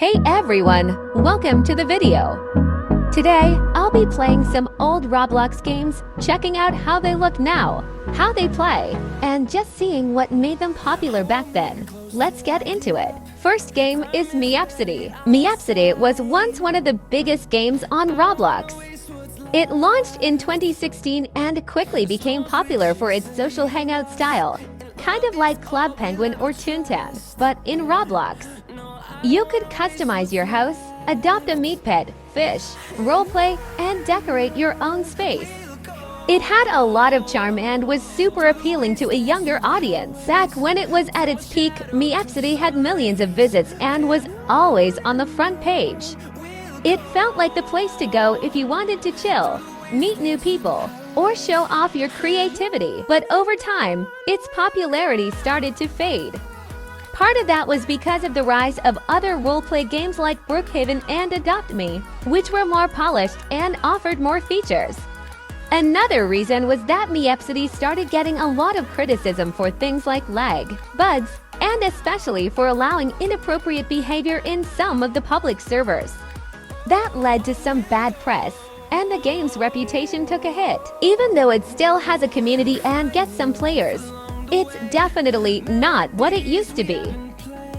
Hey everyone, welcome to the video. Today, I'll be playing some old Roblox games, checking out how they look now, how they play, and just seeing what made them popular back then. Let's get into it. First game is Meppy. Meppy was once one of the biggest games on Roblox. It launched in 2016 and quickly became popular for its social hangout style, kind of like Club Penguin or Toontown, but in Roblox. You could customize your house, adopt a meat pet, fish, roleplay, and decorate your own space. It had a lot of charm and was super appealing to a younger audience. Back when it was at its peak, Meppy had millions of visits and was always on the front page. It felt like the place to go if you wanted to chill, meet new people, or show off your creativity. But over time, its popularity started to fade. Part of that was because of the rise of other roleplay games like Brookhaven and Adopt Me, which were more polished and offered more features. Another reason was that Meppy started getting a lot of criticism for things like lag, bugs, and especially for allowing inappropriate behavior in some of the public servers. That led to some bad press, and the game's reputation took a hit. Even though it still has a community and gets some players, it's definitely not what it used to be.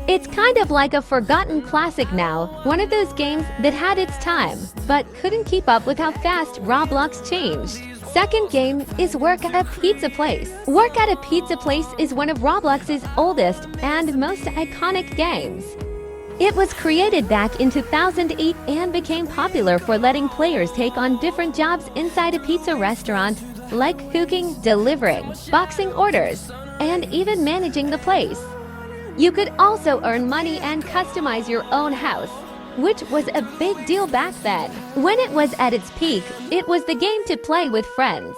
It's kind of like a forgotten classic now, one of those games that had its time, but couldn't keep up with how fast Roblox changed. Second game is Work at a Pizza Place. Work at a Pizza Place is one of Roblox's oldest and most iconic games. It was created back in 2008 and became popular for letting players take on different jobs inside a pizza restaurant, like cooking, delivering, boxing orders, and even managing the place. You could also earn money and customize your own house, which was a big deal back then. When it was at its peak, it was the game to play with friends.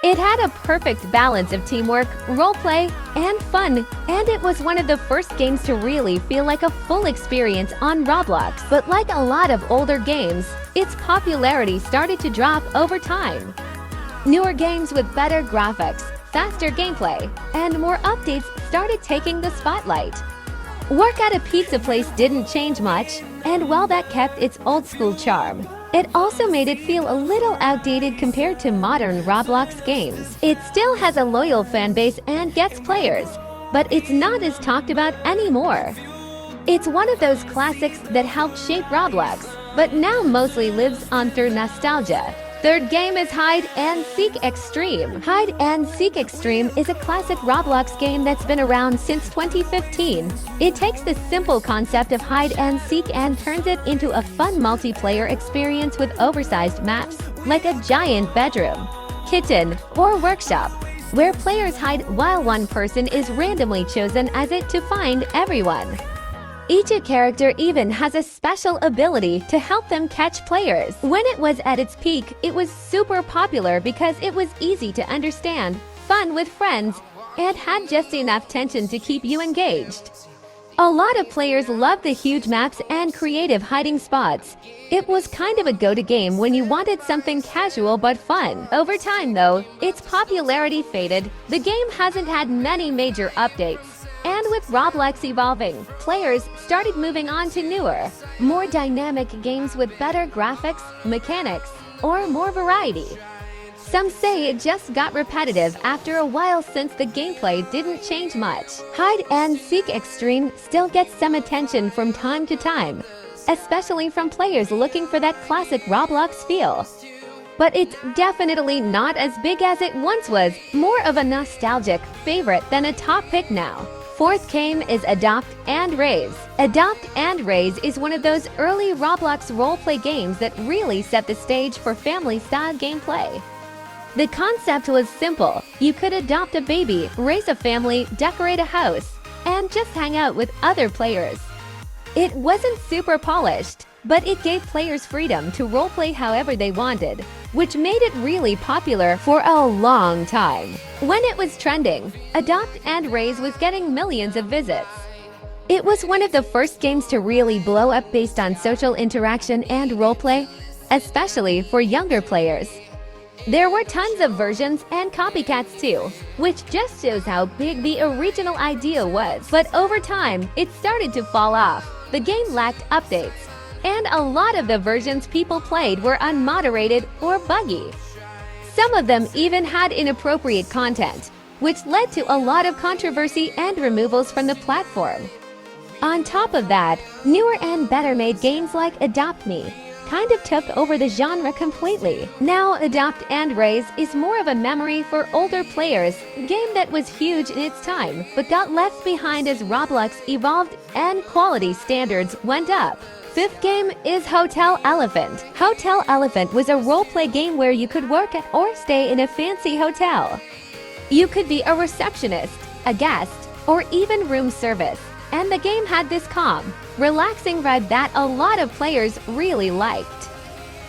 It had a perfect balance of teamwork, roleplay, and fun, and it was one of the first games to really feel like a full experience on Roblox. But like a lot of older games, its popularity started to drop over time. Newer games with better graphics, faster gameplay, and more updates started taking the spotlight. Work at a Pizza Place didn't change much, and while that kept its old-school charm, it also made it feel a little outdated compared to modern Roblox games. It still has a loyal fan base and gets players, but it's not as talked about anymore. It's one of those classics that helped shape Roblox, but now mostly lives on through nostalgia. Third game is Hide and Seek Extreme. Hide and Seek Extreme is a classic Roblox game that's been around since 2015. It takes the simple concept of hide and seek and turns it into a fun multiplayer experience with oversized maps, like a giant bedroom, kitchen, or workshop, where players hide while one person is randomly chosen as it to find everyone. Each character even has a special ability to help them catch players. When it was at its peak, it was super popular because it was easy to understand, fun with friends, and had just enough tension to keep you engaged. A lot of players loved the huge maps and creative hiding spots. It was kind of a go-to game when you wanted something casual but fun. Over time though, its popularity faded. The game hasn't had many major updates. And with Roblox evolving, players started moving on to newer, more dynamic games with better graphics, mechanics, or more variety. Some say it just got repetitive after a while since the gameplay didn't change much. Hide and Seek Extreme still gets some attention from time to time, especially from players looking for that classic Roblox feel. But it's definitely not as big as it once was, more of a nostalgic favorite than a top pick now. Fourth game is Adopt and Raise. Adopt and Raise is one of those early Roblox roleplay games that really set the stage for family-style gameplay. The concept was simple. You could adopt a baby, raise a family, decorate a house, and just hang out with other players. It wasn't super polished, but it gave players freedom to roleplay however they wanted, which made it really popular for a long time. When it was trending, Adopt and Raise was getting millions of visits. It was one of the first games to really blow up based on social interaction and roleplay, especially for younger players. There were tons of versions and copycats too, which just shows how big the original idea was. But over time, it started to fall off. the game lacked updates, and a lot of the versions people played were unmoderated or buggy. Some of them even had inappropriate content, which led to a lot of controversy and removals from the platform. On top of that, newer and better-made games like Adopt Me kind of took over the genre completely. Now, Adopt and Raise is more of a memory for older players, a game that was huge in its time, but got left behind as Roblox evolved and quality standards went up. Fifth game is Hotel Elephant. Hotel Elephant was a role-play game where you could work at or stay in a fancy hotel. You could be a receptionist, a guest, or even room service. And the game had this calm, relaxing vibe that a lot of players really liked.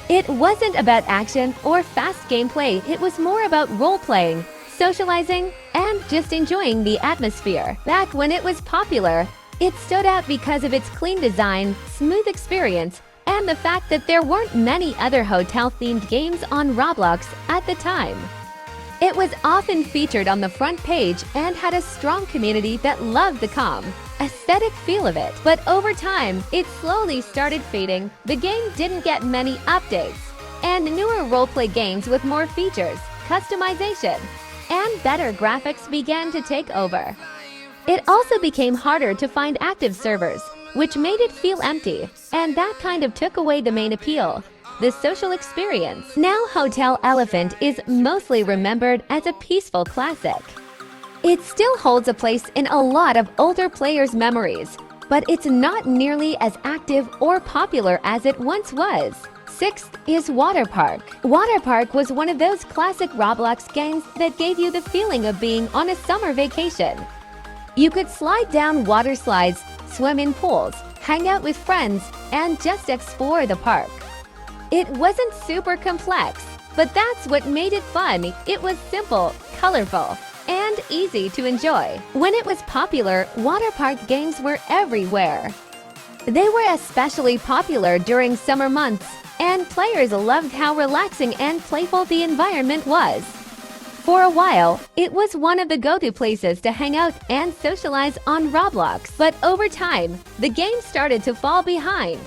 It wasn't about action or fast gameplay, it was more about role-playing, socializing, and just enjoying the atmosphere. Back when it was popular, it stood out because of its clean design, smooth experience, and the fact that there weren't many other hotel-themed games on Roblox at the time. It was often featured on the front page and had a strong community that loved the calm, aesthetic feel of it. But over time, it slowly started fading. The game didn't get many updates, and newer roleplay games with more features, customization, and better graphics began to take over. It also became harder to find active servers, which made it feel empty, and that kind of took away the main appeal, the social experience. Now Hotel Elephant is mostly remembered as a peaceful classic. It still holds a place in a lot of older players' memories, but it's not nearly as active or popular as it once was. Sixth is Water Park. Water Park was one of those classic Roblox games that gave you the feeling of being on a summer vacation. You could slide down water slides, swim in pools, hang out with friends, and just explore the park. It wasn't super complex, but that's what made it fun. It was simple, colorful, and easy to enjoy. When it was popular, water park games were everywhere. They were especially popular during summer months, and players loved how relaxing and playful the environment was. For a while, it was one of the go-to places to hang out and socialize on Roblox, but over time, the game started to fall behind.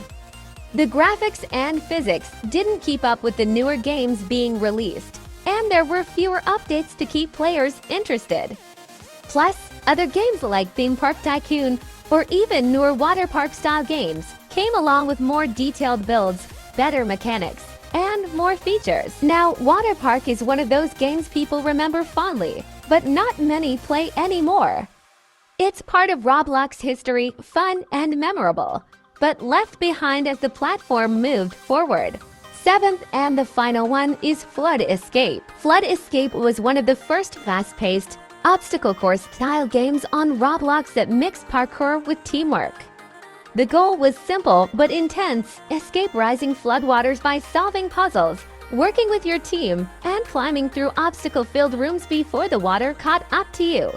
The graphics and physics didn't keep up with the newer games being released, and there were fewer updates to keep players interested. Plus, other games like Theme Park Tycoon or even newer water park-style games came along with more detailed builds, better mechanics, and more features. Now, Water Park is one of those games people remember fondly, but not many play anymore. It's part of Roblox history, fun and memorable, but left behind as the platform moved forward. Seventh and the final one is Flood Escape. Flood Escape was one of the first fast-paced, obstacle course-style games on Roblox that mixed parkour with teamwork. The goal was simple but intense: escape rising floodwaters by solving puzzles, working with your team, and climbing through obstacle-filled rooms before the water caught up to you.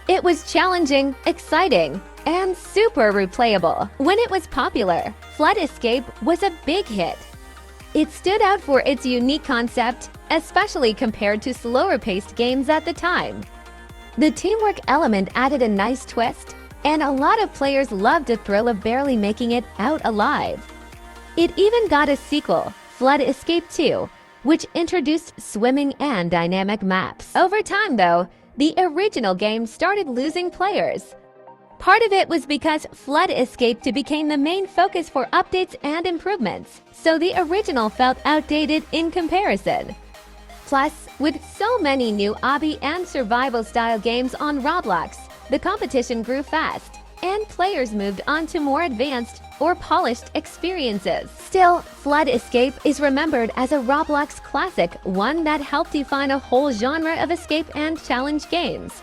It was challenging, exciting, and super replayable. When it was popular, Flood Escape was a big hit. It stood out for its unique concept, especially compared to slower-paced games at the time. The teamwork element added a nice twist, and a lot of players loved the thrill of barely making it out alive. It even got a sequel, Flood Escape 2, which introduced swimming and dynamic maps. Over time, though, the original game started losing players. Part of it was because Flood Escape 2 became the main focus for updates and improvements, so the original felt outdated in comparison. Plus, with so many new obby and survival-style games on Roblox, the competition grew fast, and players moved on to more advanced or polished experiences. Still, Flood Escape is remembered as a Roblox classic, one that helped define a whole genre of escape and challenge games.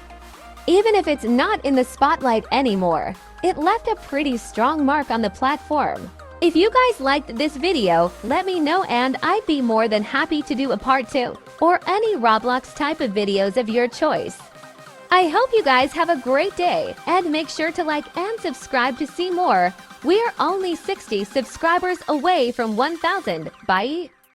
Even if it's not in the spotlight anymore, it left a pretty strong mark on the platform. If you guys liked this video, let me know and I'd be more than happy to do a part 2 or any Roblox type of videos of your choice. I hope you guys have a great day and make sure to like and subscribe to see more. We are only 60 subscribers away from 1,000. Bye!